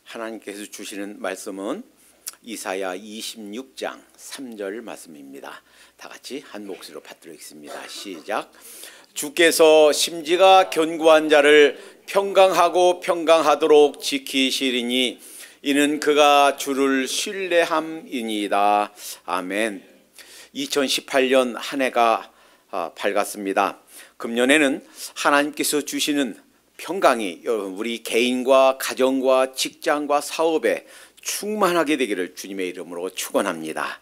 하나님께서 주시는 말씀은 이사야 26장 3절 말씀입니다. 다 같이 한 목소리로 받들겠습니다. 시작. 주께서 심지가 견고한 자를 평강하고 평강하도록 지키시리니 이는 그가 주를 신뢰함이니이다. 아멘. 2018년 한 해가 밝았습니다. 금년에는 하나님께서 주시는 평강이 우리 개인과 가정과 직장과 사업에 충만하게 되기를 주님의 이름으로 축원합니다.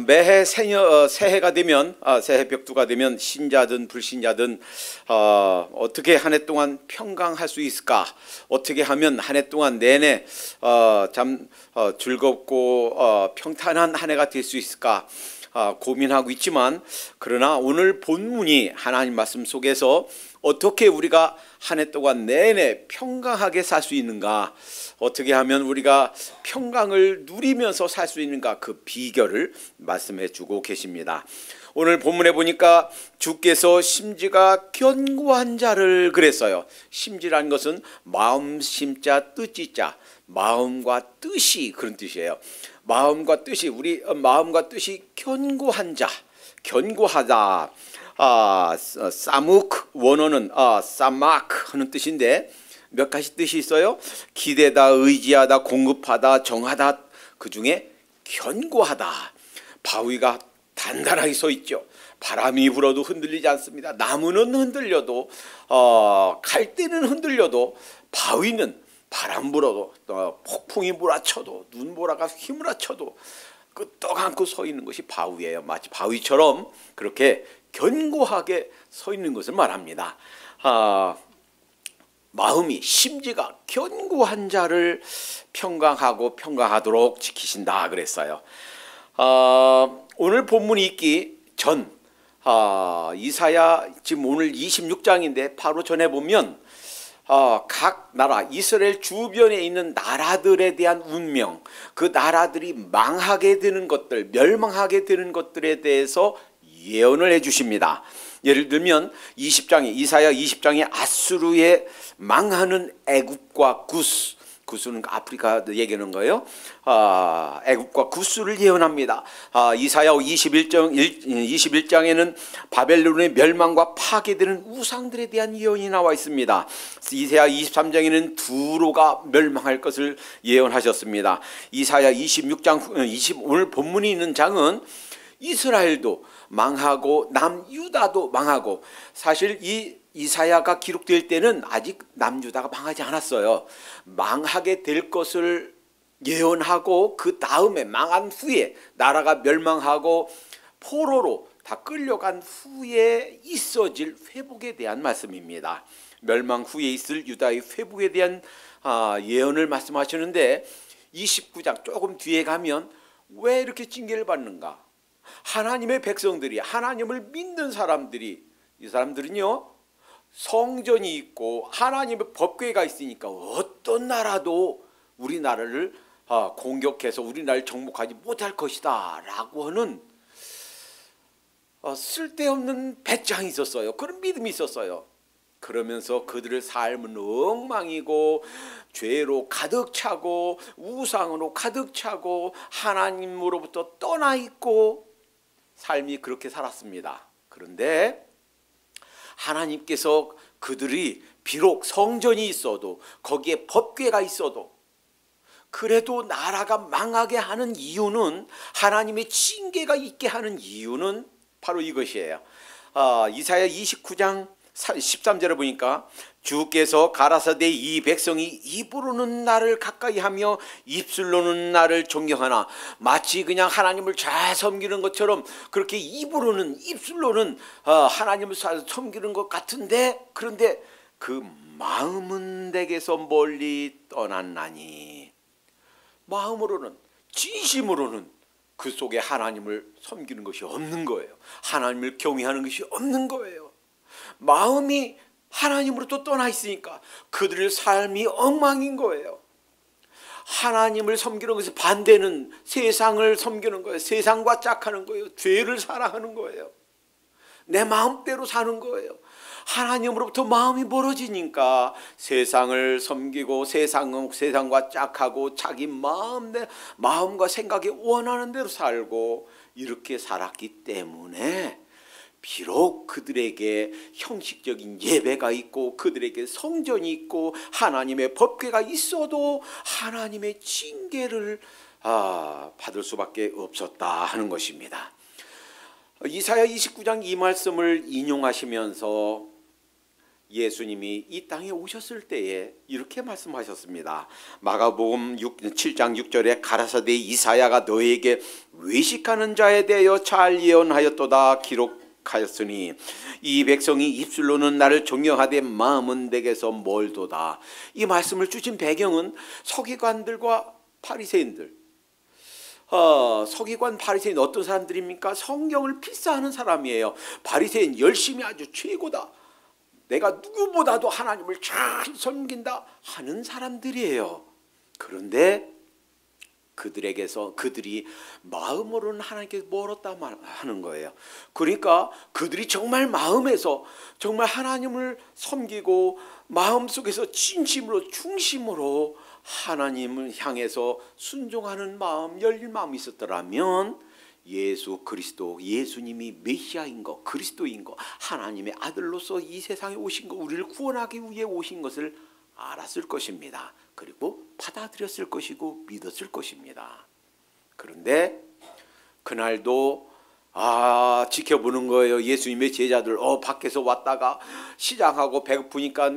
매해 새해가 되면 새해 벽두가 되면 신자든 불신자든 어떻게 한 해 동안 평강할 수 있을까? 어떻게 하면 한 해 동안 내내 참 즐겁고 평탄한 한 해가 될 수 있을까? 고민하고 있지만, 그러나 오늘 본문이 하나님 말씀 속에서 어떻게 우리가 한 해 동안 내내 평강하게 살 수 있는가, 어떻게 하면 우리가 평강을 누리면서 살 수 있는가, 그 비결을 말씀해 주고 계십니다. 오늘 본문에 보니까 주께서 심지가 견고한 자를 그랬어요. 심지라는 것은 마음 심자 뜻지자, 마음과 뜻이 그런 뜻이에요. 마음과 뜻이, 우리 마음과 뜻이 견고한 자, 견고하다. 사무크 원어는 사마크 하는 뜻인데 몇 가지 뜻이 있어요. 기대다, 의지하다, 공급하다, 정하다. 그 중에 견고하다. 바위가 단단하게 서 있죠. 바람이 불어도 흔들리지 않습니다. 나무는 흔들려도 갈대는 흔들려도 바위는 바람 불어도 폭풍이 몰아쳐도 눈보라가 휘몰아쳐도 끄떡 않고 서 있는 것이 바위예요. 마치 바위처럼 그렇게 견고하게 서 있는 것을 말합니다. 마음이 심지가 견고한 자를 평강하고 평강하도록 지키신다 그랬어요. 오늘 본문이 있기 전 이사야 지금 오늘 26장인데 바로 전에 보면 각 나라, 이스라엘 주변에 있는 나라들에 대한 운명, 그 나라들이 망하게 되는 것들, 멸망하게 되는 것들에 대해서 예언을 해주십니다. 예를 들면 이사야 20장에 아수르의 망하는 애굽과 구스는 아프리카 얘기하는 거예요. 애굽과 구스를 예언합니다. 이사야 21장에는 바벨론의 멸망과 파괴되는 우상들에 대한 예언이 나와 있습니다. 이사야 23장에는 두로가 멸망할 것을 예언하셨습니다. 이사야 26장 오늘 본문이 있는 장은 이스라엘도 망하고 남유다도 망하고, 사실 이 이사야가 기록될 때는 아직 남유다가 망하지 않았어요. 망하게 될 것을 예언하고 그 다음에 망한 후에 나라가 멸망하고 포로로 다 끌려간 후에 있어질 회복에 대한 말씀입니다. 멸망 후에 있을 유다의 회복에 대한 예언을 말씀하시는데 29장 조금 뒤에 가면 왜 이렇게 징계를 받는가? 하나님의 백성들이, 하나님을 믿는 사람들이, 이 사람들은요 성전이 있고 하나님의 법궤가 있으니까 어떤 나라도 우리나라를 공격해서 우리나라를 정복하지 못할 것이다 라고 하는 쓸데없는 배짱이 있었어요. 그런 믿음이 있었어요. 그러면서 그들의 삶은 엉망이고 죄로 가득 차고 우상으로 가득 차고 하나님으로부터 떠나 있고 삶이 그렇게 살았습니다. 그런데 하나님께서 그들이 비록 성전이 있어도 거기에 법궤가 있어도 그래도 나라가 망하게 하는 이유는, 하나님의 징계가 있게 하는 이유는 바로 이것이에요. 이사야 29장 13절에 보니까 주께서 가라사대 이 백성이 입으로는 나를 가까이하며 입술로는 나를 존경하나, 마치 그냥 하나님을 잘 섬기는 것처럼 그렇게 입으로는 입술로는 하나님을 섬기는 것 같은데, 그런데 그 마음은 내게서 멀리 떠났나니, 마음으로는 진심으로는 그 속에 하나님을 섬기는 것이 없는 거예요. 하나님을 경외하는 것이 없는 거예요. 마음이 하나님으로부터 떠나 있으니까 그들의 삶이 엉망인 거예요. 하나님을 섬기는 것의 반대는 세상을 섬기는 거예요. 세상과 짝하는 거예요. 죄를 사랑하는 거예요. 내 마음대로 사는 거예요. 하나님으로부터 마음이 멀어지니까 세상을 섬기고 세상과 짝하고 자기 마음과 생각에 원하는 대로 살고 이렇게 살았기 때문에 비록 그들에게 형식적인 예배가 있고 그들에게 성전이 있고 하나님의 법궤가 있어도 하나님의 징계를 받을 수밖에 없었다 하는 것입니다. 이사야 29장 이 말씀을 인용하시면서 예수님이 이 땅에 오셨을 때에 이렇게 말씀하셨습니다. 마가복음 7장 6절에 가라사대 이사야가 너에게 외식하는 자에 대하여 잘 예언하였도다 기록하였으니 이 백성이 입술로는 나를 존경하되 마음은 내게서 멀도다. 이 말씀을 주신 배경은 서기관들과 바리새인들, 서기관 바리새인 어떤 사람들입니까? 성경을 필사하는 사람이에요. 바리새인 열심히 아주 최고다, 내가 누구보다도 하나님을 잘 섬긴다 하는 사람들이에요. 그런데 그들이 마음으로는 하나님께 멀었다 하는 거예요. 그러니까 그들이 정말 마음에서 정말 하나님을 섬기고 마음속에서 진심으로 중심으로 하나님을 향해서 순종하는 마음, 열린 마음이 있었더라면 예수 그리스도, 예수님이 메시아인 것, 그리스도인 것, 하나님의 아들로서 이 세상에 오신 것, 우리를 구원하기 위해 오신 것을 알았을 것입니다. 그리고 받아들였을 것이고 믿었을 것입니다. 그런데 그날도 지켜보는 거예요. 예수님의 제자들 밖에서 왔다가 시장하고 배고프니까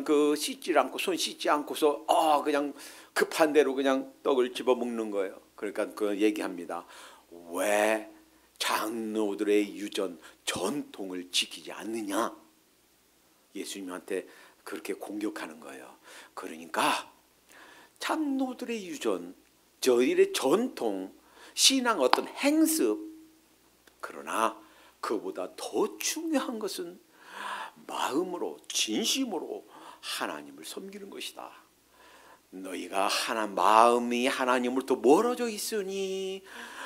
손 씻지 않고서 그냥 급한 대로 그냥 떡을 집어먹는 거예요. 그러니까 그 얘기합니다. 왜 장로들의 유전 전통을 지키지 않느냐? 예수님한테 그렇게 공격하는 거예요. 그러니까 장로들의 유전, 저희의 전통, 신앙 어떤 행습, 그러나 그보다 더 중요한 것은 마음으로 진심으로 하나님을 섬기는 것이다. 너희가 마음이 하나님으로부터 멀어져 있으니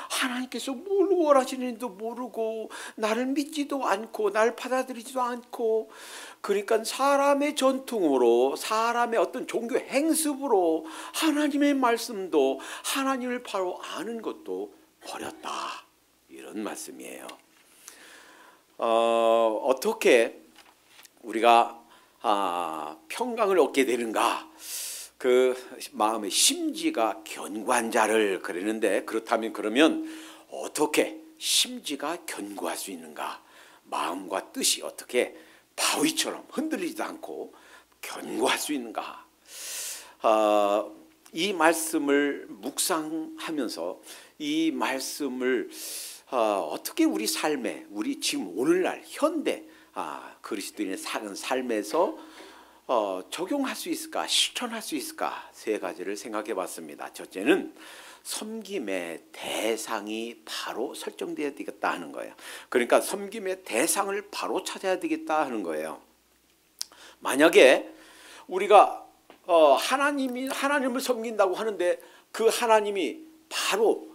하나님께서 뭘 원하시는지도 모르고 나를 믿지도 않고 날 받아들이지도 않고, 그러니까 사람의 전통으로, 사람의 어떤 종교 행습으로 하나님의 말씀도, 하나님을 바로 아는 것도 버렸다, 이런 말씀이에요. 어떻게 우리가 평강을 얻게 되는가? 그 마음의 심지가 견고한 자를 그랬는데, 그러면 어떻게 심지가 견고할 수 있는가? 마음과 뜻이 어떻게 바위처럼 흔들리지도 않고 견고할 수 있는가? 이 말씀을 묵상하면서 이 말씀을 어떻게 우리 삶에, 우리 지금 오늘날 현대 그리스도인의 사는 삶에서 적용할 수 있을까, 실천할 수 있을까, 세 가지를 생각해 봤습니다. 첫째는 섬김의 대상이 바로 설정되어야 되겠다 하는 거예요. 그러니까 섬김의 대상을 바로 찾아야 되겠다 하는 거예요. 만약에 우리가 하나님을 섬긴다고 하는데 그 하나님이 바로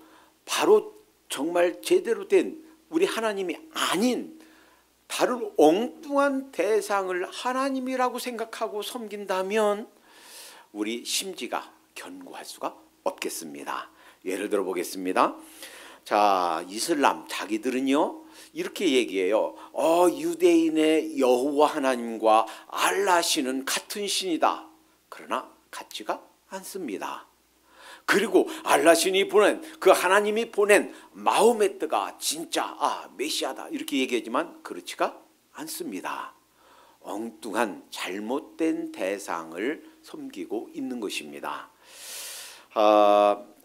정말 제대로 된 우리 하나님이 아닌 다른 엉뚱한 대상을 하나님이라고 생각하고 섬긴다면 우리 심지가 견고할 수가 없겠습니다. 예를 들어 보겠습니다. 자, 이슬람 자기들은요 이렇게 얘기해요. 유대인의 여호와 하나님과 알라 신은 같은 신이다. 그러나 같지가 않습니다. 그리고 알라 신이 보낸, 그 하나님이 보낸 마호메트가 진짜 메시아다 이렇게 얘기하지만 그렇지가 않습니다. 엉뚱한 잘못된 대상을 섬기고 있는 것입니다.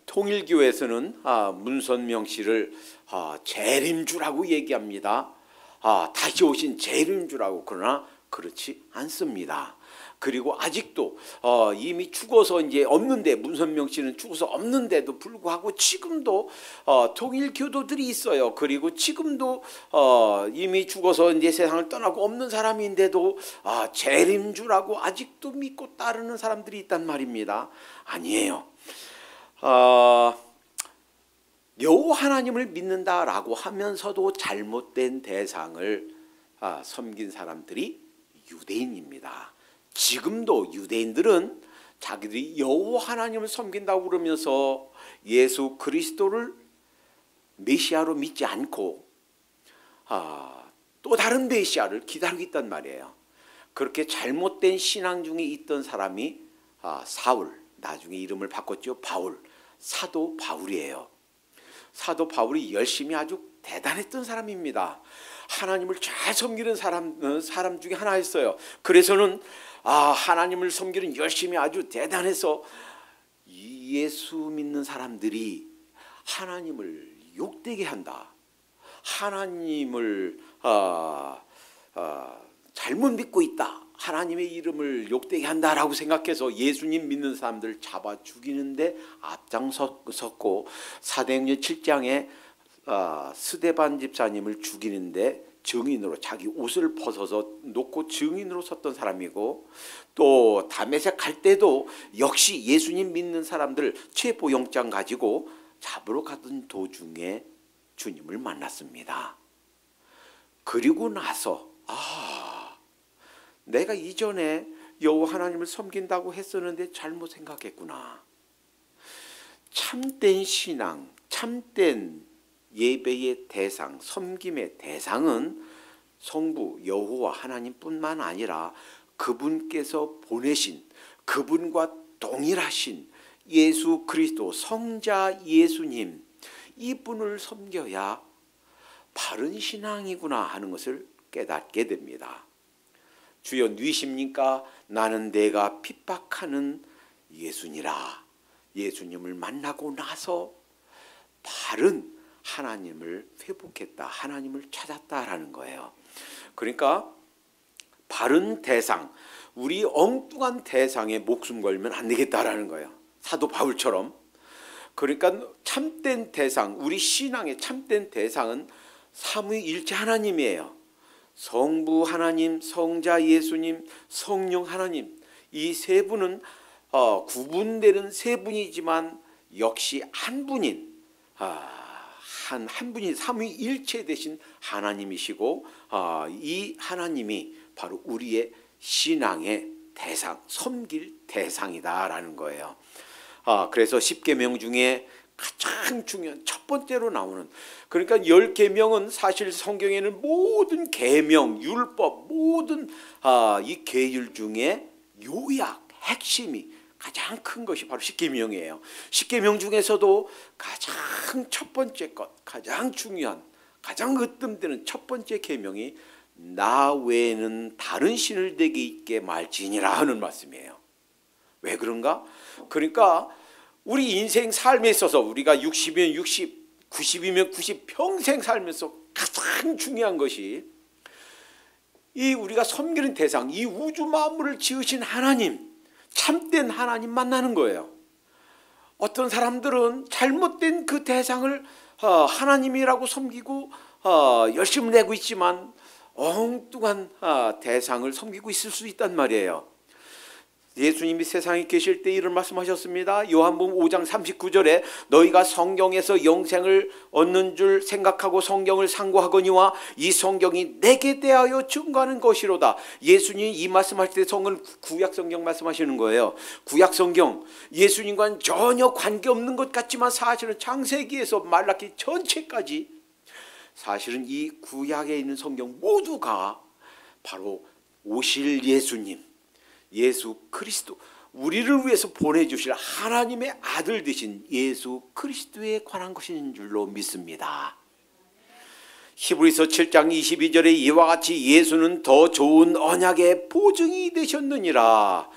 통일교에서는 문선명 씨를 재림주라고 얘기합니다. 다시 오신 재림주라고. 그러나 그렇지 않습니다. 그리고 아직도 이미 죽어서 이제 없는데, 문선명 씨는 죽어서 없는데도 불구하고 지금도 통일교도들이 있어요. 그리고 지금도 이미 죽어서 이제 세상을 떠나고 없는 사람인데도 재림주라고 아직도 믿고 따르는 사람들이 있단 말입니다. 아니에요. 여호와 하나님을 믿는다라고 하면서도 잘못된 대상을 섬긴 사람들이 유대인입니다. 지금도 유대인들은 자기들이 여호와 하나님을 섬긴다고 그러면서 예수 그리스도를 메시아로 믿지 않고 또 다른 메시아를 기다리고 있단 말이에요. 그렇게 잘못된 신앙 중에 있던 사람이 사울, 나중에 이름을 바꿨죠. 바울, 사도 바울이에요. 사도 바울이 열심히 아주 대단했던 사람입니다. 하나님을 잘 섬기는 사람 중에 하나였어요. 그래서는 하나님을 섬기는 열심히 아주 대단해서 예수 믿는 사람들이 하나님을 욕되게 한다. 하나님을 잘못 믿고 있다. 하나님의 이름을 욕되게 한다라고 생각해서 예수님 믿는 사람들 잡아 죽이는데 앞장섰고 사도행전 7장에 스데반 집사님을 죽이는데 증인으로 자기 옷을 벗어서 놓고 증인으로 섰던 사람이고, 또 다메섹 갈 때도 역시 예수님 믿는 사람들 체포영장 가지고 잡으러 가던 도중에 주님을 만났습니다. 그리고 나서 내가 이전에 여호와 하나님을 섬긴다고 했었는데 잘못 생각했구나. 참된 신앙, 참된 예배의 대상, 섬김의 대상은 성부 여호와 하나님뿐만 아니라 그분께서 보내신, 그분과 동일하신 예수 그리스도 성자 예수님, 이분을 섬겨야 바른 신앙이구나 하는 것을 깨닫게 됩니다. 주여 누이십니까? 나는 내가 핍박하는 예수니라. 예수님을 만나고 나서 바른 하나님을 회복했다, 하나님을 찾았다라는 거예요. 그러니까 바른 대상, 우리 엉뚱한 대상에 목숨 걸면 안 되겠다라는 거예요. 사도 바울처럼. 그러니까 참된 대상, 우리 신앙의 참된 대상은 삼위일체 하나님이에요. 성부 하나님, 성자 예수님, 성령 하나님, 이 세 분은 구분되는 세 분이지만 역시 한 분인 한 분이 삼위일체 되신 하나님이시고, 이 하나님이 바로 우리의 신앙의 대상, 섬길 대상이다라는 거예요. 그래서 10계명 중에 가장 중요한 첫 번째로 나오는, 그러니까 10계명은 사실 성경에는 모든 계명, 율법, 모든 이 계율 중에 요약, 핵심이 가장 큰 것이 바로 10계명이에요. 10계명 중에서도 가장 첫 번째 것, 가장 중요한, 가장 으뜸되는 첫 번째 계명이 나 외에는 다른 신을 되게 있게 말지니라 하는 말씀이에요. 왜 그런가? 그러니까 우리 인생 삶에 있어서 우리가 60이면 60, 90이면 90 평생 살면서 가장 중요한 것이 이 우리가 섬기는 대상, 이 우주 만물을 지으신 하나님, 참된 하나님 만나는 거예요. 어떤 사람들은 잘못된 그 대상을 하나님이라고 섬기고 열심을 내고 있지만 엉뚱한 대상을 섬기고 있을 수 있단 말이에요. 예수님이 세상에 계실 때 이런 말씀하셨습니다. 요한복음 5장 39절에 너희가 성경에서 영생을 얻는 줄 생각하고 성경을 상고하거니와 이 성경이 내게 대하여 증거하는 것이로다. 예수님이 이 말씀하실 때 성경은 구약 성경 말씀하시는 거예요. 구약 성경, 예수님과는 전혀 관계없는 것 같지만 사실은 창세기에서 말라기 전체까지 사실은 이 구약에 있는 성경 모두가 바로 오실 예수님, 예수 그리스도, 우리를 위해서 보내주실 하나님의 아들 되신 예수 그리스도에 관한 것인 줄로 믿습니다. 히브리서 7장 22절에 이와 같이 예수는 더 좋은 언약의 보증이 되셨느니라.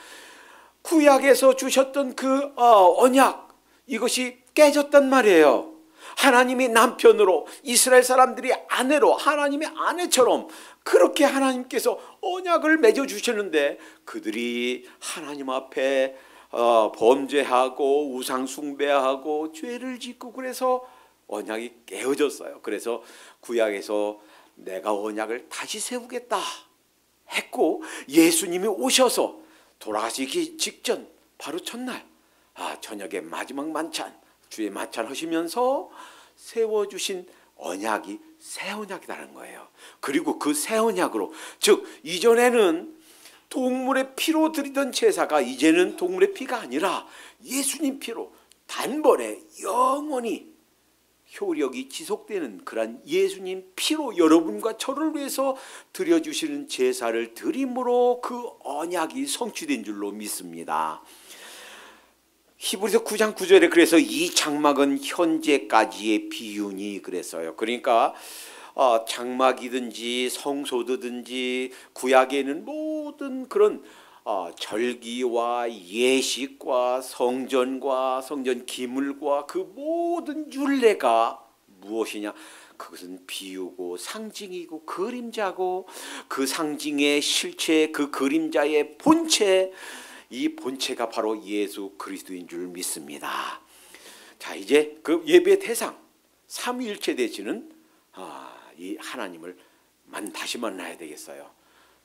구약에서 주셨던 그 언약, 이것이 깨졌단 말이에요. 하나님이 남편으로, 이스라엘 사람들이 아내로, 하나님의 아내처럼 그렇게 하나님께서 언약을 맺어주셨는데 그들이 하나님 앞에 범죄하고 우상 숭배하고 죄를 짓고 그래서 언약이 깨어졌어요. 그래서 구약에서 내가 언약을 다시 세우겠다 했고, 예수님이 오셔서 돌아가시기 직전 바로 첫날 저녁에 마지막 만찬, 주의 만찬 하시면서 세워주신 언약이 새 언약이라는 거예요. 그리고 그 새 언약으로, 즉 이전에는 동물의 피로 드리던 제사가 이제는 동물의 피가 아니라 예수님 피로 단번에 영원히 효력이 지속되는 그러한 예수님 피로 여러분과 저를 위해서 드려주시는 제사를 드림으로 그 언약이 성취된 줄로 믿습니다. 히브리서 9장 9절에 그래서 이 장막은 현재까지의 비유니 그랬어요. 그러니까 장막이든지 성소든지 구약에는 모든 그런 절기와 예식과 성전과 성전 기물과 그 모든 율례가 무엇이냐? 그것은 비유고 상징이고 그림자고 그 상징의 실체 그 그림자의 본체 이 본체가 바로 예수 그리스도인 줄 믿습니다. 자 이제 그 예배 대상 삼위일체 되시는 이 하나님을 다시 만나야 되겠어요.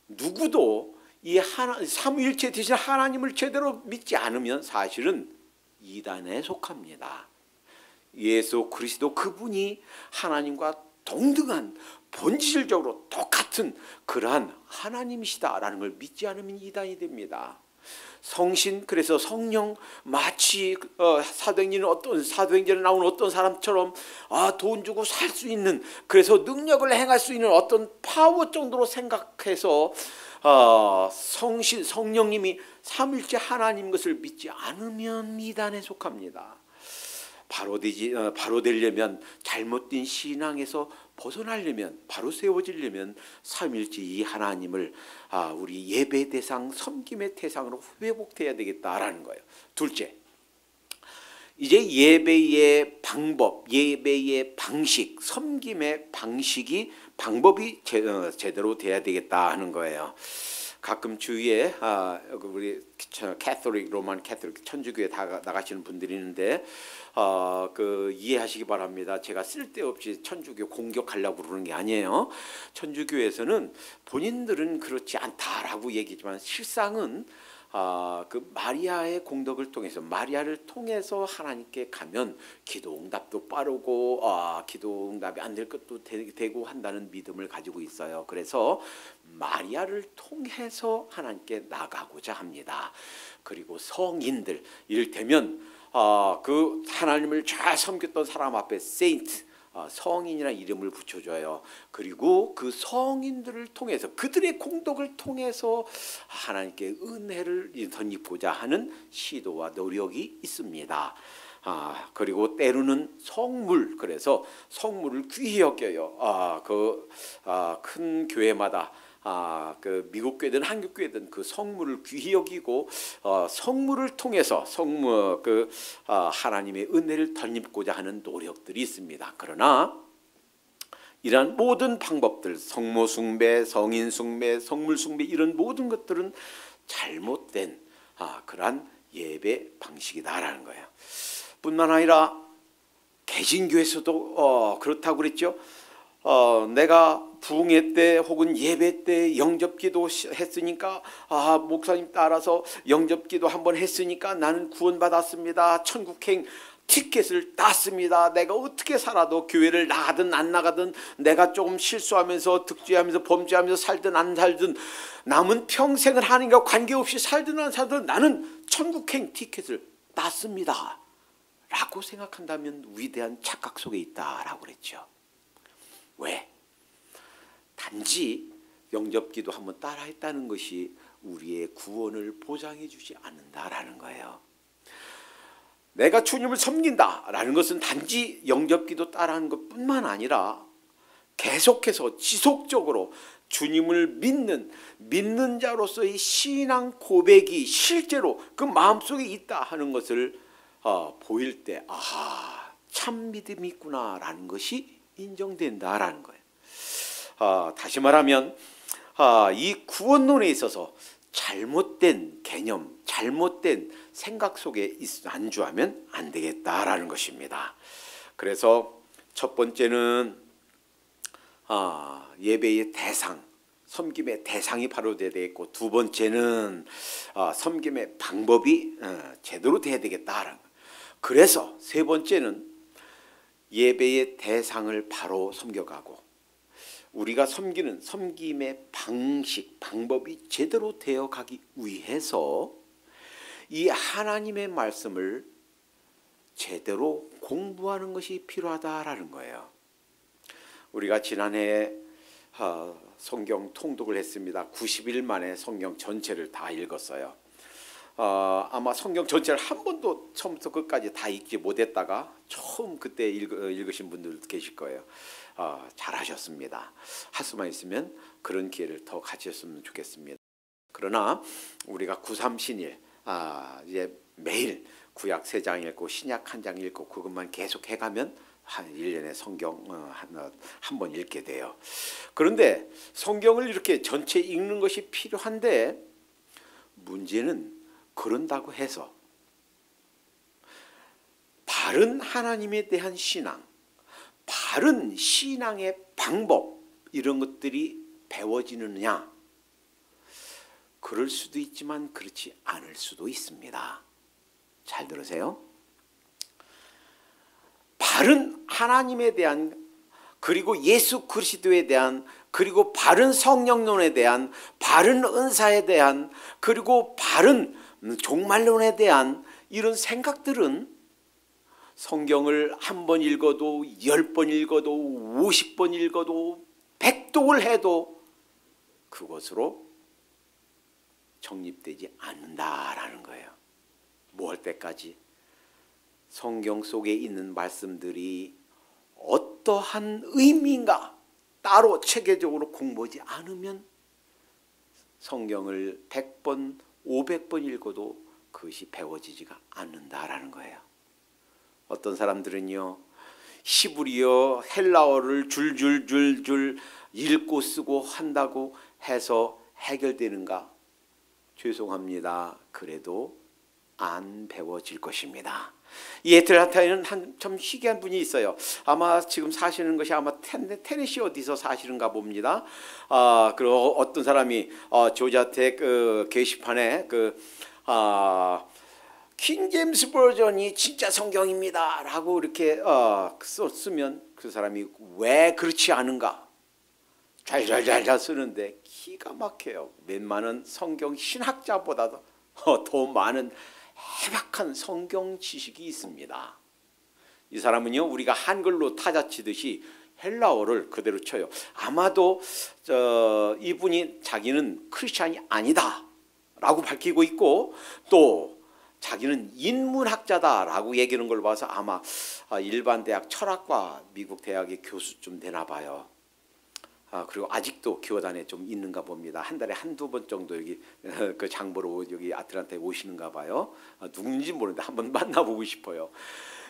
누구도 이 삼위일체 되신 하나님을 제대로 믿지 않으면 사실은 이단에 속합니다. 예수 그리스도 그분이 하나님과 동등한 본질적으로 똑같은 그러한 하나님이시다라는 걸 믿지 않으면 이단이 됩니다. 성신 그래서 성령 마치 사도행전에 나오는 어떤 사람처럼 돈 주고 살 수 있는 그래서 능력을 행할 수 있는 어떤 파워 정도로 생각해서 성령님이 삼위일체 하나님 것을 믿지 않으면 이단에 속합니다. 바로 되려면 잘못된 신앙에서 벗어나려면 바로 세워지려면 삼위일체 이 하나님을 우리 예배 대상 섬김의 대상으로 회복돼야 되겠다라는 거예요. 둘째, 이제 예배의 방법, 예배의 방식, 섬김의 방법이 제대로 돼야 되겠다 하는 거예요. 가끔 주위에 우리 로만 캐톨릭 천주교에 나가시는 분들이 있는데 이해하시기 바랍니다. 제가 쓸데없이 천주교 공격하려고 그러는 게 아니에요. 천주교에서는 본인들은 그렇지 않다라고 얘기지만 실상은 그 마리아의 공덕을 통해서 마리아를 통해서 하나님께 가면 기도 응답도 빠르고 기도 응답이 안 될 것도 되고 한다는 믿음을 가지고 있어요. 그래서 마리아를 통해서 하나님께 나가고자 합니다. 그리고 성인들 이를테면 그 하나님을 잘 섬겼던 사람 앞에 세인트 성인이라는 이름을 붙여줘요. 그리고 그 성인들을 통해서 그들의 공덕을 통해서 하나님께 은혜를 덧입고자 하는 시도와 노력이 있습니다. 그리고 때로는 성물 그래서 성물을 귀히 여겨요. 큰 교회마다 그 미국 교회든 한국 교회든 그 성물을 귀히 여기고 성물을 통해서 하나님의 은혜를 덧입고자 하는 노력들이 있습니다. 그러나 이러한 모든 방법들 성모 숭배, 성인 숭배, 성물 숭배 이런 모든 것들은 잘못된 그러한 예배 방식이다라는 거예요. 뿐만 아니라 개신교에서도 그렇다고 그랬죠. 내가 부흥회 때 혹은 예배 때 영접기도 했으니까 목사님 따라서 영접기도 한번 했으니까 나는 구원받았습니다. 천국행 티켓을 땄습니다. 내가 어떻게 살아도 교회를 나가든 안 나가든 내가 조금 실수하면서 득죄하면서 범죄하면서 살든 안 살든 남은 평생을 하나님과 관계없이 살든 안 살든 나는 천국행 티켓을 땄습니다 라고 생각한다면 위대한 착각 속에 있다라고 그랬죠. 왜? 단지 영접기도 한번 따라했다는 것이 우리의 구원을 보장해 주지 않는다라는 거예요. 내가 주님을 섬긴다라는 것은 단지 영접기도 따라하는 것뿐만 아니라 계속해서 지속적으로 주님을 믿는 자로서의 신앙 고백이 실제로 그 마음속에 있다 하는 것을 보일 때 참 믿음이 있구나라는 것이 인정된다라는 거예요. 다시 말하면 이 구원론에 있어서 잘못된 개념, 잘못된 생각 속에 안주하면 안 되겠다라는 것입니다. 그래서 첫 번째는 예배의 대상, 섬김의 대상이 바로 돼야 되겠고, 두 번째는 섬김의 방법이 제대로 돼야 되겠다라는 거예요. 그래서 세 번째는 예배의 대상을 바로 섬겨가고 우리가 섬기는 섬김의 방식, 방법이 제대로 되어 가기 위해서 이 하나님의 말씀을 제대로 공부하는 것이 필요하다라는 거예요. 우리가 지난해 성경 통독을 했습니다. 90일 만에 성경 전체를 다 읽었어요. 아마 성경 전체를 한 번도 처음부터 끝까지 다 읽지 못했다가 처음 그때 읽으신 분들도 계실 거예요. 잘하셨습니다. 할 수만 있으면 그런 기회를 더 가졌으면 좋겠습니다. 그러나 우리가 9.3신일 이제 매일 구약 3장 읽고 신약 1장 읽고 그것만 계속 해가면 한 1년에 성경 한 번 읽게 돼요. 그런데 성경을 이렇게 전체 읽는 것이 필요한데 문제는 그런다고 해서 바른 하나님에 대한 신앙, 바른 신앙의 방법 이런 것들이 배워지느냐? 그럴 수도 있지만 그렇지 않을 수도 있습니다. 잘 들으세요. 바른 하나님에 대한 그리고 예수 그리스도에 대한 그리고 바른 성령론에 대한 바른 은사에 대한 그리고 바른 종말론에 대한 이런 생각들은 성경을 한 번 읽어도 10번 읽어도 50번 읽어도 100독을 해도 그것으로 정립되지 않는다라는 거예요. 뭐 할 때까지? 성경 속에 있는 말씀들이 어떠한 의미인가 따로 체계적으로 공부하지 않으면 성경을 100번, 500번 읽어도 그것이 배워지지가 않는다라는 거예요. 어떤 사람들은요, 히브리어, 헬라어를 줄줄줄줄 읽고 쓰고 한다고 해서 해결되는가? 죄송합니다. 그래도 안 배워질 것입니다. 이 애틀란타에는 참 희귀한 분이 있어요. 아마 지금 사시는 것이 아마 테네시 어디서 사시는가 봅니다. 그리고 어떤 사람이 조자텍 게시판에 킹 제임스 버전이 진짜 성경입니다 라고 이렇게 썼으면 그 사람이 왜 그렇지 않은가 잘 쓰는데 기가 막혀요. 웬만한 성경 신학자보다도 더 많은 해박한 성경 지식이 있습니다. 이 사람은요, 우리가 한글로 타자 치듯이 헬라어를 그대로 쳐요. 아마도 이분이 자기는 크리스찬이 아니다 라고 밝히고 있고 또 자기는 인문학자다라고 얘기하는 걸 봐서 아마 일반 대학 철학과 미국 대학의 교수쯤 되나 봐요. 그리고 아직도 교단에 좀 있는가 봅니다. 한 달에 한두 번 정도 여기 그 장보러 여기 아틀란타에 오시는가 봐요. 누군지 모르는데 한번 만나보고 싶어요.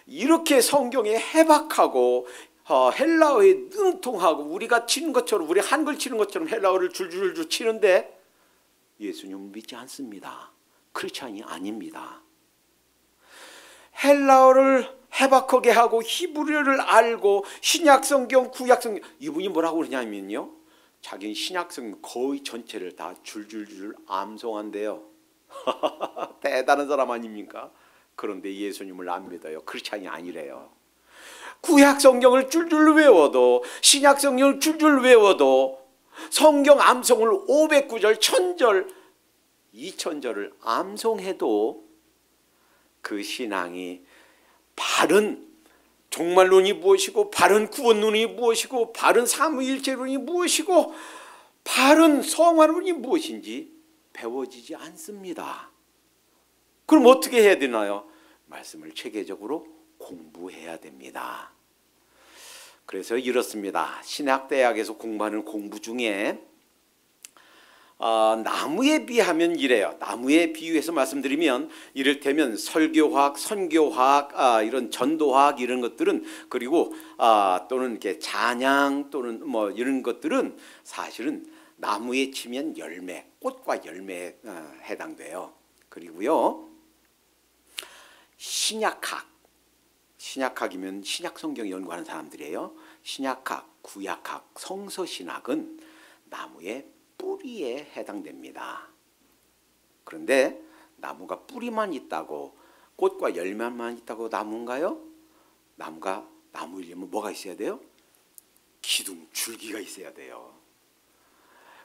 이렇게 성경에 해박하고 헬라어에 능통하고 우리가 치는 것처럼 우리 한글 치는 것처럼 헬라어를 줄줄줄 치는데 예수님을 믿지 않습니다. 크리스찬이 아닙니다. 헬라어를 해박하게 하고 히브리어를 알고 신약성경, 구약성경 이분이 뭐라고 그러냐면요. 자기는 신약성경 거의 전체를 다 줄줄줄 암송한대요. 대단한 사람 아닙니까? 그런데 예수님을 안 믿어요. 크리스찬이 아니래요. 구약성경을 줄줄 외워도 신약성경을 줄줄 외워도 성경 암송을 500구절, 1000절, 2000절을 암송해도 그 신앙이 바른 종말론이 무엇이고 바른 구원론이 무엇이고 바른 삼위일체론이 무엇이고 바른 성화론이 무엇인지 배워지지 않습니다. 그럼 어떻게 해야 되나요? 말씀을 체계적으로 공부해야 됩니다. 그래서 이렇습니다. 신학대학에서 공부하는 공부 중에 나무에 비하면 이래요. 나무에 비유해서 말씀드리면 이를테면 설교학, 선교학, 이런 전도학 이런 것들은 그리고 또는 이렇게 찬양 또는 뭐 이런 것들은 사실은 나무에 치면 열매, 꽃과 열매에 해당돼요. 그리고요 신약학이면 신약 성경 연구하는 사람들이에요. 신약학, 구약학, 성서신학은 나무의 뿌리에 해당됩니다. 그런데 나무가 뿌리만 있다고 꽃과 열매만 있다고 나무인가요? 나무이려면 뭐가 있어야 돼요? 기둥 줄기가 있어야 돼요.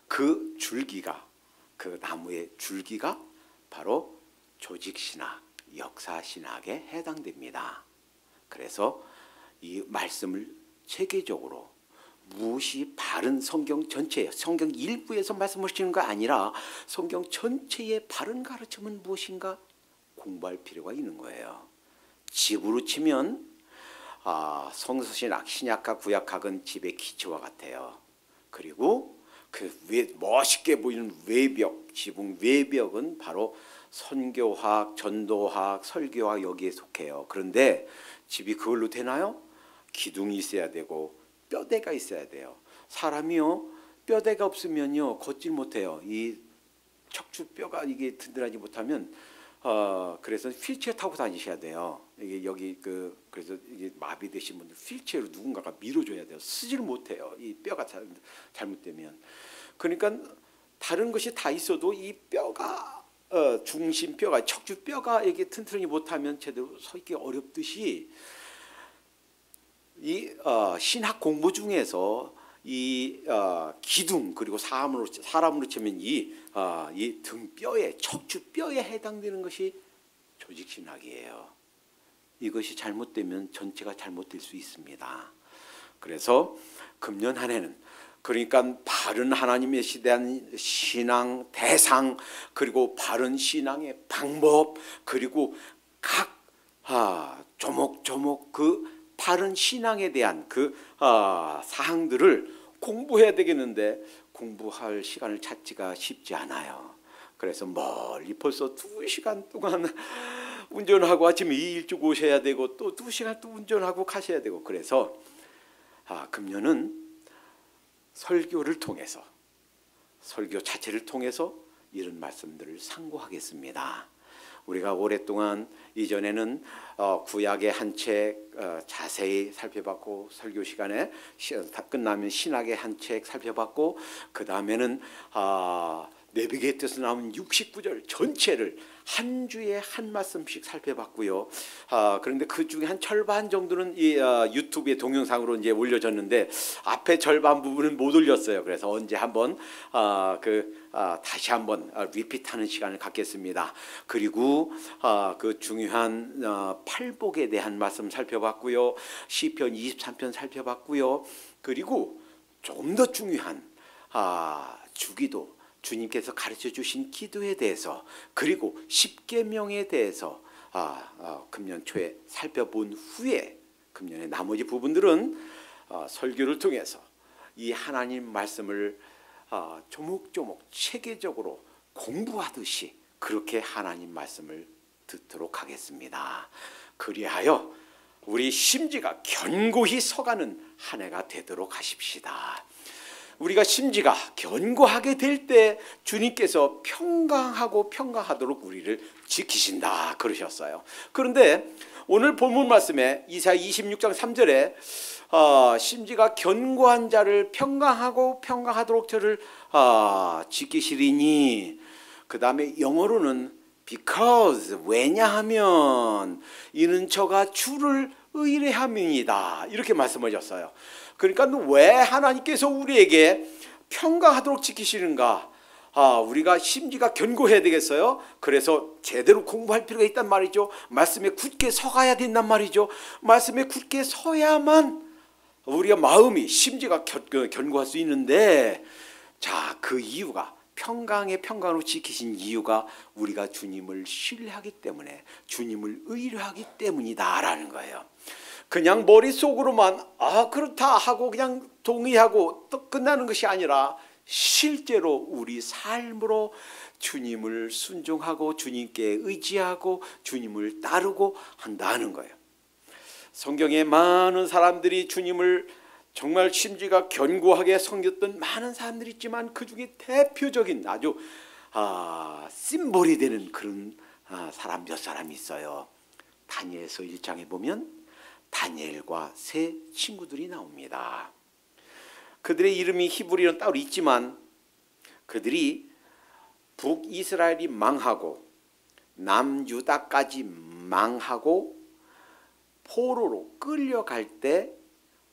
그 줄기가, 그 나무의 줄기가 바로 조직신학, 역사신학에 해당됩니다. 그래서 이 말씀을 체계적으로 무엇이 바른 성경 전체에, 성경 일부에서 말씀하시는 거 아니라 성경 전체의 바른 가르침은 무엇인가 공부할 필요가 있는 거예요. 집으로 치면 성서신학, 신약과 구약학은 집의 기초와 같아요. 그리고 그 멋있게 보이는 외벽, 지붕 외벽은 바로 선교학, 전도학, 설교학 여기에 속해요. 그런데 집이 그걸로 되나요? 기둥이 있어야 되고 뼈대가 있어야 돼요. 사람이요, 뼈대가 없으면요 걷질 못해요. 이 척추뼈가 이게 든든하지 못하면 그래서 휠체어 타고 다니셔야 돼요. 이게 여기 그래서 이게 마비되신 분들 휠체어로 누군가가 밀어줘야 돼요. 쓰질 못해요. 이 뼈가 잘못되면. 그러니까 다른 것이 다 있어도 이 뼈가 중심뼈가, 척추뼈가 이게 튼튼히 못하면 제대로 서 있기 어렵듯이 이 신학 공부 중에서 이 기둥, 그리고 사람으로 치면 이 등뼈에, 척추뼈에 해당되는 것이 조직신학이에요. 이것이 잘못되면 전체가 잘못될 수 있습니다. 그래서 금년 한 해는 그러니까 바른 하나님에 대한 신앙 대상, 그리고 바른 신앙의 방법, 그리고 각 조목조목 그 바른 신앙에 대한 그 사항들을 공부해야 되겠는데 공부할 시간을 찾기가 쉽지 않아요. 그래서 멀리 벌써 2시간 동안 운전하고 아침에 일찍 오셔야 되고 또 2시간 또 운전하고 가셔야 되고, 그래서 금년은 설교를 통해서, 설교 자체를 통해서 이런 말씀들을 상고하겠습니다. 우리가 오랫동안 이전에는 구약의 한 책 자세히 살펴봤고, 설교 시간에 끝나면 신학의 한 책 살펴봤고, 그 다음에는 내비게이터에서 나온 69절 전체를 한 주에 한 말씀씩 살펴봤고요. 그런데 그 중에 한 절반 정도는 이 유튜브에 동영상으로 이제 올려졌는데 앞에 절반 부분은 못 올렸어요. 그래서 언제 한번 다시 한번 리피트하는 시간을 갖겠습니다. 그리고 그 중요한 팔복에 대한 말씀 살펴봤고요. 시편 23편 살펴봤고요. 그리고 조금 더 중요한 주기도, 주님께서 가르쳐 주신 기도에 대해서, 그리고 십계명에 대해서 금년 초에 살펴본 후에 금년의 나머지 부분들은 설교를 통해서 이 하나님 말씀을 조목조목 체계적으로 공부하듯이 그렇게 하나님 말씀을 듣도록 하겠습니다. 그리하여 우리 심지가 견고히 서가는 한 해가 되도록 하십시다. 우리가 심지가 견고하게 될 때 주님께서 평강하고 평강하도록 우리를 지키신다 그러셨어요. 그런데 오늘 본문 말씀에 이사야 26장 3절에 심지가 견고한 자를 평강하고 평강하도록 저를 지키시리니, 그 다음에 영어로는 because, 왜냐하면 이는 저가 주를 의뢰함이니이다 이렇게 말씀하셨어요. 그러니까 왜 하나님께서 우리에게 평강하도록 지키시는가? 우리가 심지가 견고해야 되겠어요. 그래서 제대로 공부할 필요가 있단 말이죠. 말씀에 굳게 서가야 된단 말이죠. 말씀에 굳게 서야만 우리가 마음이, 심지가 견고할 수 있는데, 자, 그 이유가, 평강의 평강으로 지키신 이유가 우리가 주님을 신뢰하기 때문에, 주님을 의뢰하기 때문이다라는 거예요. 그냥 머릿속으로만 그렇다 하고 그냥 동의하고 또 끝나는 것이 아니라 실제로 우리 삶으로 주님을 순종하고 주님께 의지하고 주님을 따르고 한다는 거예요. 성경에 많은 사람들이 주님을 정말 심지가 견고하게 섬겼던 많은 사람들이 있지만 그 중에 대표적인 아주 심볼이 되는 그런 사람 몇 사람이 있어요. 다니엘서 1장에 보면 다니엘과 세 친구들이 나옵니다. 그들의 이름이 히브리어는 따로 있지만 그들이 북이스라엘이 망하고 남유다까지 망하고 포로로 끌려갈 때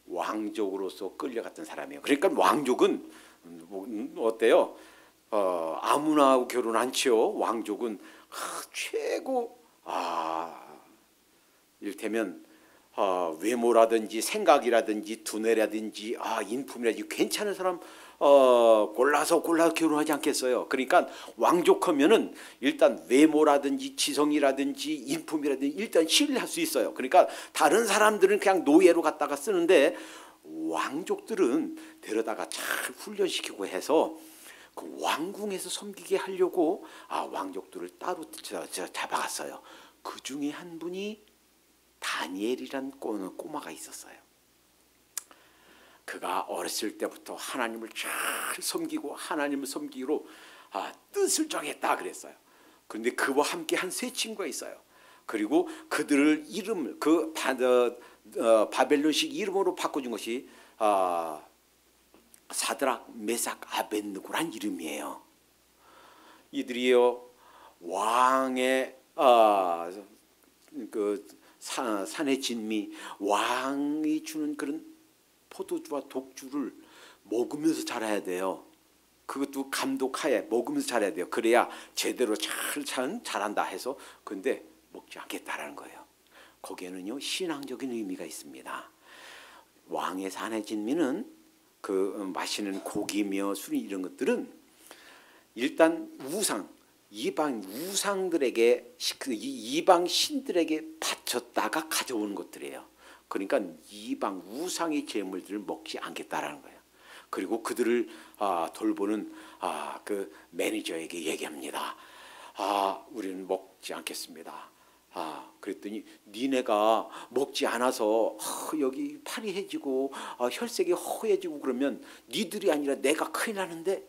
왕족으로서 끌려갔던 사람이에요. 그러니까 왕족은 어때요? 아무나 하고 결혼 안 치요. 왕족은 최고 이를테면 외모라든지 생각이라든지 두뇌라든지 인품이라든지 괜찮은 사람 골라서 결혼하지 않겠어요. 그러니까 왕족하면은 일단 외모라든지 지성이라든지 인품이라든지 일단 신뢰할 수 있어요. 그러니까 다른 사람들은 그냥 노예로 갖다가 쓰는데 왕족들은 데려다가 잘 훈련시키고 해서 그 왕궁에서 섬기게 하려고 왕족들을 따로 잡아갔어요. 그 중에 한 분이 다니엘이란 꼬마가 있었어요. 그가 어렸을 때부터 하나님을 잘 섬기고 하나님을 섬기기로 뜻을 정했다 그랬어요. 그런데 그와 함께 한 세 친구가 있어요. 그리고 그들을 이름을 바벨론식 이름으로 바꿔준 것이 사드락, 메삭, 아벳느고란 이름이에요. 이들이요 왕의 산의 진미, 왕이 주는 그런 포도주와 독주를 먹으면서 자라야 돼요. 그것도 감독하에 먹으면서 자라야 돼요. 그래야 제대로 잘한다 해서 근데 먹지 않겠다라는 거예요. 거기에는요 신앙적인 의미가 있습니다. 왕의 산의 진미는 그 마시는 고기며 술 이런 것들은 일단 이방 우상들에게 이방 신들에게 바쳤다가 가져오는 것들이에요. 그러니까 이방 우상의 제물들을 먹지 않겠다라는 거예요. 그리고 그들을 돌보는 그 매니저에게 얘기합니다. 우리는 먹지 않겠습니다. 그랬더니 니네가 먹지 않아서 여기 팔이 해지고 혈색이 허해지고 그러면 니들이 아니라 내가 큰일 나는데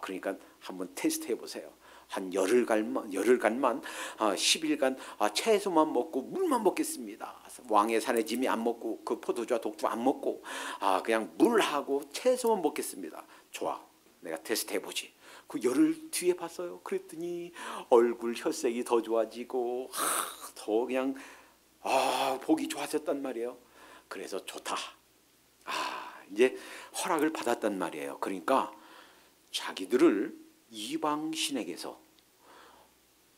그러니까 한번 테스트 해보세요. 한 열흘간만 10일간 채소만 먹고 물만 먹겠습니다. 왕의 산의 진미 안 먹고 그 포도주와 독주 안 먹고 그냥 물하고 채소만 먹겠습니다. 좋아, 내가 테스트 해보지. 그 열흘 뒤에 봤어요. 그랬더니 얼굴 혈색이 더 좋아지고 더 그냥 보기 좋아졌단 말이에요. 그래서 좋다. 이제 허락을 받았단 말이에요. 그러니까 자기들을 이방 신에게서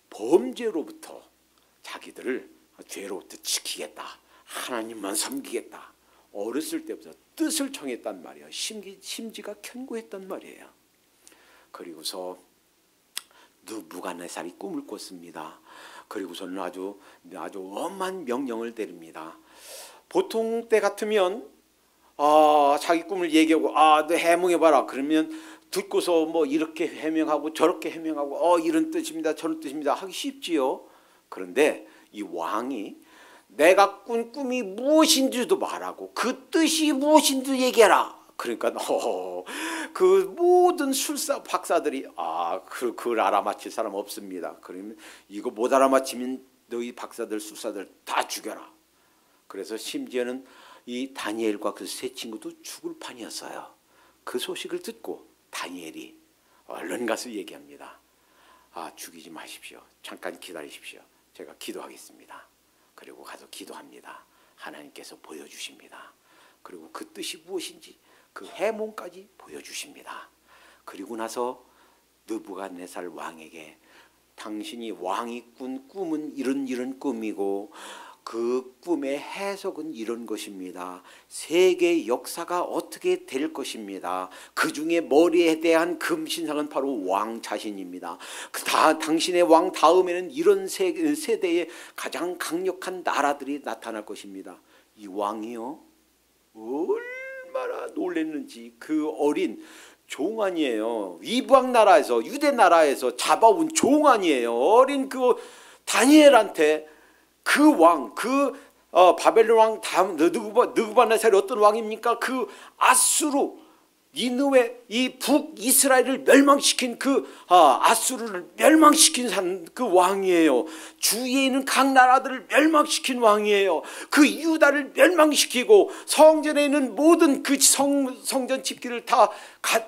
범죄로부터 자기들을 죄로부터 지키겠다. 하나님만 섬기겠다. 어렸을 때부터 뜻을 정했단 말이에요. 심지가 견고했단 말이에요. 그리고서 느부갓네살이 꿈을 꿨습니다. 그리고서는 아주 엄한 명령을 내립니다. 보통 때 같으면 자기 꿈을 얘기하고 너 해명해봐라. 그러면 듣고서 뭐 이렇게 해명하고 저렇게 해명하고 이런 뜻입니다 저런 뜻입니다 하기 쉽지요. 그런데 이 왕이 내가 꾼 꿈이 무엇인지도 말하고 그 뜻이 무엇인지도 얘기해라. 그러니까 그 모든 술사 박사들이 그걸 알아맞힐 사람 없습니다. 그러면 이거 못 알아맞히면 너희 박사들 술사들 다 죽여라. 그래서 심지어는 이 다니엘과 그 세 친구도 죽을 판이었어요. 그 소식을 듣고 다니엘이 얼른 가서 얘기합니다. 죽이지 마십시오. 잠깐 기다리십시오. 제가 기도하겠습니다. 그리고 가서 기도합니다. 하나님께서 보여주십니다. 그리고 그 뜻이 무엇인지 그 해몽까지 보여주십니다. 그리고 나서 느부갓네살 왕에게 당신이 왕이 꾼 꿈은 이런 꿈이고 그 꿈의 해석은 이런 것입니다. 세계 역사가 어떻게 될 것입니다. 그 중에 머리에 대한 금신상은 바로 왕 자신입니다. 당신의 왕 다음에는 이런 세대의 가장 강력한 나라들이 나타날 것입니다. 이 왕이요 얼마나 놀랐는지 그 어린 종 아니에요. 이방 나라에서 유대 나라에서 잡아온 종 아니에요. 어린 그 다니엘한테 그 왕, 바벨론 왕 다음 느부갓네살이 어떤 왕입니까? 그 아수르 니느웨 이 북이스라엘을 멸망시킨 그 아수르를 멸망시킨 그 왕이에요. 주위에 있는 각 나라들을 멸망시킨 왕이에요. 그 유다를 멸망시키고 성전에 있는 모든 그 성전 집기를 다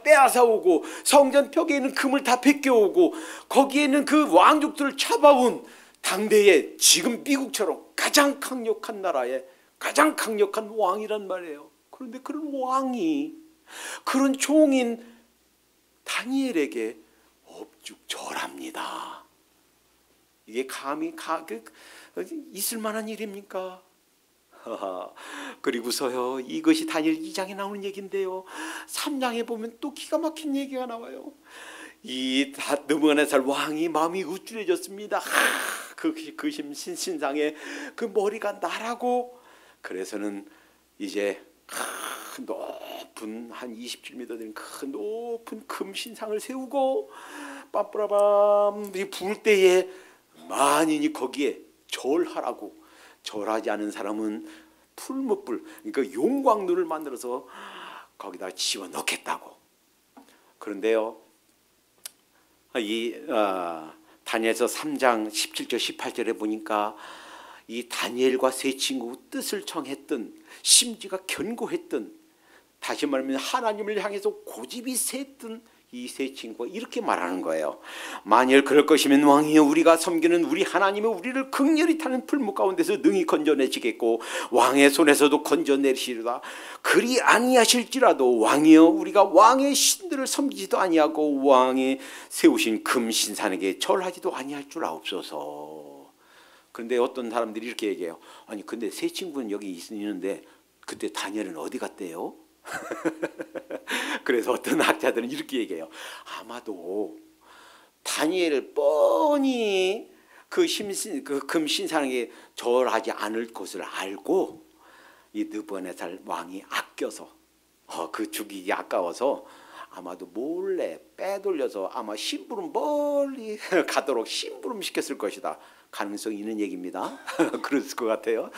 빼앗아오고 성전 벽에 있는 금을 다 뺏겨오고 거기에 있는 그 왕족들을 잡아온 당대에 지금 미국처럼 가장 강력한 나라의 가장 강력한 왕이란 말이에요. 그런데 그런 왕이 그런 종인 다니엘에게 업죽절합니다. 이게 감히 있을 만한 일입니까? 그리고서요, 이것이 다니엘 2장에 나오는 얘기인데요, 3장에 보면 또 기가 막힌 얘기가 나와요. 이 느부갓네살 왕이 마음이 우쭐해졌습니다. 그 신상에 그 머리가 나라고, 그래서는 이제 높은 한 27m 되는 큰 높은 금 신상을 세우고 빰빠라밤 부을 때에 만인이 거기에 절하라고, 절하지 않은 사람은 풀무불, 그러니까 용광로를 만들어서 거기다 집어넣겠다고. 그런데요, 다니엘서 3장 17절 18절에 보니까 이 다니엘과 세 친구 뜻을 청했던, 심지가 견고했던, 다시 말하면 하나님을 향해서 고집이 셌던 이 세 친구가 이렇게 말하는 거예요. 만일 그럴 것이면 왕이여, 우리가 섬기는 우리 하나님이 우리를 극렬히 타는 풀무 가운데서 능히 건져내시겠고 왕의 손에서도 건져내시리라. 그리 아니하실지라도 왕이여, 우리가 왕의 신들을 섬기지도 아니하고 왕이 세우신 금 신산에게 절하지도 아니할 줄 아옵소서. 그런데 어떤 사람들이 이렇게 얘기해요. 아니 근데 세 친구는 여기 있는데 그때 다니엘은 어디 갔대요? 그래서 어떤 학자들은 이렇게 얘기해요. 아마도 다니엘을 뻔히 그 금신상에 절하지 않을 것을 알고 이 느부갓네살 왕이 아껴서 그 죽이기 아까워서 아마도 몰래 빼돌려서 아마 심부름 멀리 가도록 심부름 시켰을 것이다. 가능성이 있는 얘기입니다. 그랬을 것 같아요.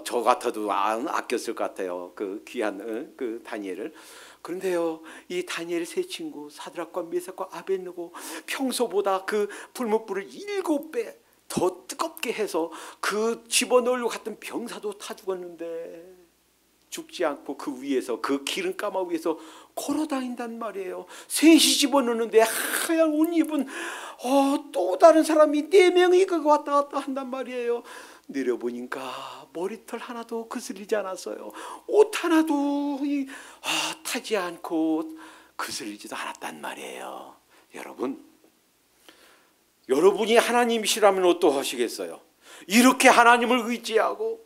저 같아도 아꼈을 것 같아요. 그 귀한 그 다니엘을. 그런데요, 이 다니엘 세 친구 사드락과 메삭과 아벳느고 평소보다 그 풀무불을 7배 더 뜨겁게 해서 그 집어넣으려고 갔던 병사도 타 죽었는데 죽지 않고 그 위에서, 그 기름가마 위에서 걸어다닌단 말이에요. 셋이 집어넣는데 하얀 옷 입은 또 다른 사람이 4명이 그거 왔다 갔다 한단 말이에요. 내려보니까 머리털 하나도 거슬리지 않았어요. 옷 하나도 타지 않고 거슬리지도 않았단 말이에요. 여러분이 하나님이시라면 어떠하시겠어요? 이렇게 하나님을 의지하고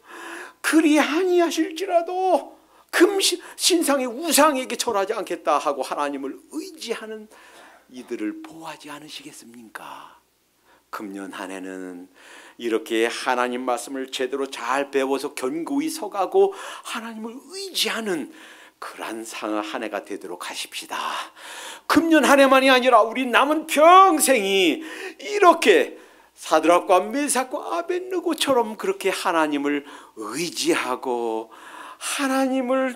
그리 아니하실지라도 신상의 우상에게 절하지 않겠다 하고 하나님을 의지하는 이들을 보호하지 않으시겠습니까? 금년 한 해는 이렇게 하나님 말씀을 제대로 잘 배워서 견고히 서가고 하나님을 의지하는 그러한 한 해가 되도록 하십시다. 금년 한 해만이 아니라 우리 남은 평생이 이렇게 사드락과 메삭과 아벳느고처럼 그렇게 하나님을 의지하고 하나님을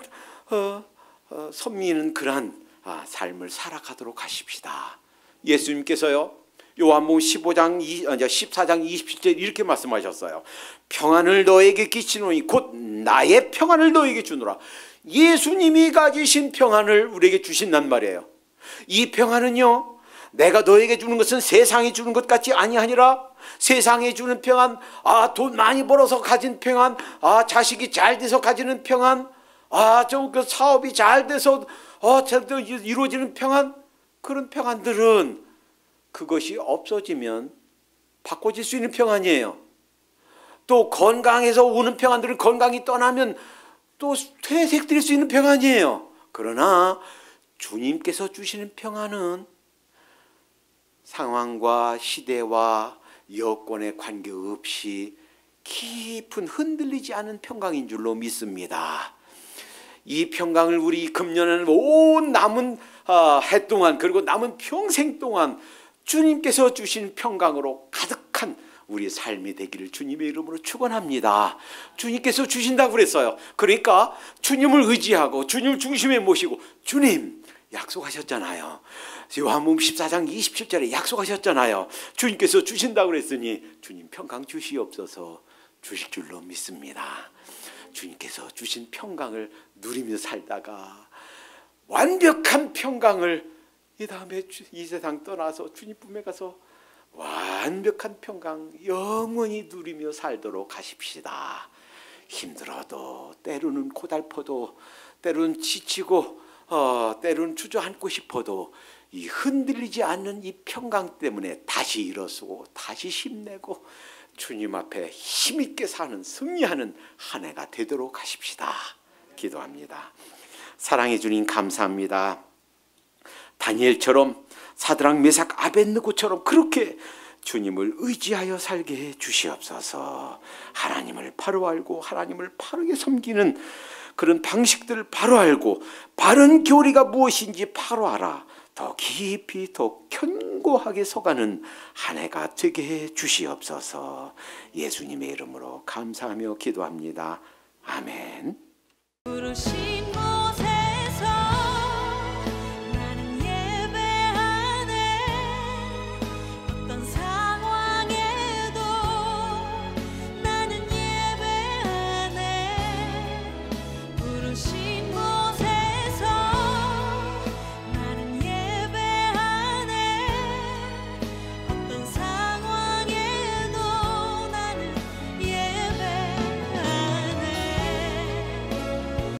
섬기는 그러한 삶을 살아가도록 하십시다. 예수님께서요, 요한복음 14장 27절 이렇게 말씀하셨어요. 평안을 너에게 끼치노니 곧 나의 평안을 너에게 주노라. 예수님이 가지신 평안을 우리에게 주신단 말이에요. 이 평안은요, 내가 너에게 주는 것은 세상이 주는 것 같지 아니하니라. 세상에 주는 평안, 돈 많이 벌어서 가진 평안, 자식이 잘 돼서 가지는 평안, 그 사업이 잘 돼서 이루어지는 평안, 그런 평안들은 그것이 없어지면 바꿔질 수 있는 평안이에요. 또 건강에서 오는 평안들은 건강이 떠나면 또 퇴색될 수 있는 평안이에요. 그러나 주님께서 주시는 평안은 상황과 시대와 여건에 관계없이 깊은 흔들리지 않은 평강인 줄로 믿습니다. 이 평강을 우리 금년에는 온 남은 해 동안, 그리고 남은 평생 동안 주님께서 주신 평강으로 가득한 우리 삶이 되기를 주님의 이름으로 축원합니다. 주님께서 주신다고 그랬어요. 그러니까 주님을 의지하고 주님을 중심에 모시고, 주님 약속하셨잖아요. 요한복음 14장 27절에 약속하셨잖아요. 주님께서 주신다고 그랬으니 주님 평강 주시옵소서. 주실 줄로 믿습니다. 주님께서 주신 평강을 누리며 살다가 완벽한 평강을 이 다음에 이 세상 떠나서 주님 품에 가서 완벽한 평강 영원히 누리며 살도록 하십시다. 힘들어도, 때로는 고달퍼도, 때론 지치고 때론 주저앉고 싶어도 이 흔들리지 않는 이 평강 때문에 다시 일어서고 다시 힘내고 주님 앞에 힘있게 사는 승리하는 한 해가 되도록 하십시다. 기도합니다. 사랑해 주님 감사합니다. 다니엘처럼 사드락 메삭 아벳느고처럼 그렇게 주님을 의지하여 살게 해 주시옵소서. 하나님을 바로 알고 하나님을 바르게 섬기는 그런 방식들을 바로 알고 바른 교리가 무엇인지 바로 알아 더 깊이 더 견고하게 서가는 한 해가 되게 해 주시옵소서. 예수님의 이름으로 감사하며 기도합니다. 아멘.